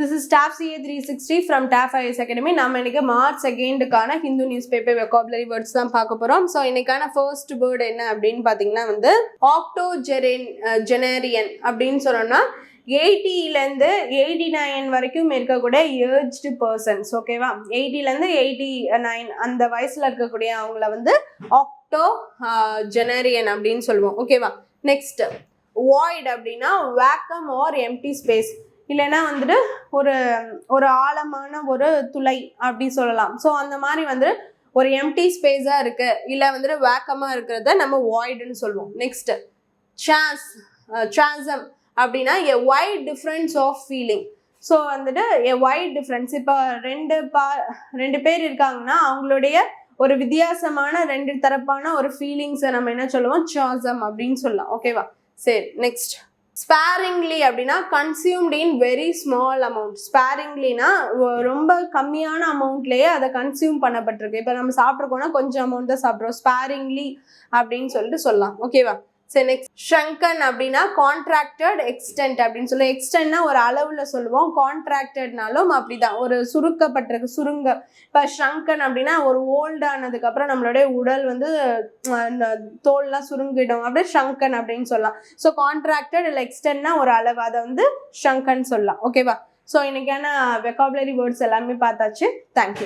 This is TAF CA 360 from TAF IS Academy. நம்ம இன்னைக்கு March 2க்கான Hindu newspaper vocabulary words தான் பார்க்க போறோம். ஸோ இன்னைக்கான ஃபர்ஸ்ட் வேர்டு என்ன அப்படின்னு பார்த்தீங்கன்னா ஆக்டோஜெனரியன் அப்படின்னு சொன்னோம்னா 80லேருந்து 89 வரைக்கும் இருக்கக்கூடிய ஏஜ்டு பர்சன்ஸ். ஓகேவா, 80லேருந்து 89 அந்த வயசுல இருக்கக்கூடிய அவங்கள ஆக்டோஜெனரியன் அப்படின்னு சொல்லுவோம். ஓகேவா, நெக்ஸ்ட் வாய்ட் அப்படின்னா வேக்கம் ஆர் எம்டி ஸ்பேஸ், இல்லைன்னா ஒரு ஆழமான ஒரு துளை அப்படி சொல்லலாம். ஸோ அந்த மாதிரி ஒரு எம்டி ஸ்பேஸாக இருக்கு, இல்லை வேக்கமாக இருக்கிறத நம்ம வாய்டுன்னு சொல்லுவோம். நெக்ஸ்ட் சாசம் அப்படின்னா a wide difference of feeling. So a wide difference, இப்போ ரெண்டு பேர் இருக்காங்கன்னா அவங்களுடைய ஒரு வித்தியாசமான ரெண்டு தரப்பான ஒரு ஃபீலிங்ஸை நம்ம என்ன சொல்லுவோம், சாசம் அப்படின்னு சொல்லலாம். ஓகேவா, சரி. நெக்ஸ்ட் ஸ்பேரிங்லி அப்படின்னா consumed in very small amount. ஸ்பேரிங்லினா ரொம்ப கம்மியான அமௌண்ட்லேயே அதை கன்சியூம் பண்ணப்பட்டிருக்கு. இப்போ நம்ம சாப்பிட்ருக்கோம்னா கொஞ்சம் அமௌண்ட் தான் சாப்பிட்றோம், ஸ்பேரிங்லி அப்படின்னு சொல்லிட்டு சொல்லலாம். ஓகேவா, சரி. நெக்ஸ்ட் ஷ்ரங்கன் அப்படின்னா கான்ட்ராக்டட் எக்ஸ்டென்ட் அப்படின்னு சொல்லி. எக்ஸ்டென்ட்னா ஒரு அளவில் சொல்லுவோம், கான்ட்ராக்டட்னாலும் அப்படிதான் ஒரு சுருக்கப்பட்டிருக்கு, சுருங்க. இப்போ ஷ்ரங்கன் அப்படின்னா ஒரு ஓல்டானதுக்கப்புறம் நம்மளுடைய உடல் தோல்லாம் சுருங்கிடும், அப்படியே ஷ்ரங்கன் அப்படின்னு சொல்லலாம். ஸோ கான்ட்ராக்டட் இல்லை எக்ஸ்டென்ட்னா ஒரு அளவு, அதை ஷ்ரங்கன் சொல்லலாம். ஓகேவா, ஸோ இன்னைக்கான வெக்காபுலரி வேர்ட்ஸ் எல்லாமே பார்த்தாச்சு. தேங்க்யூ.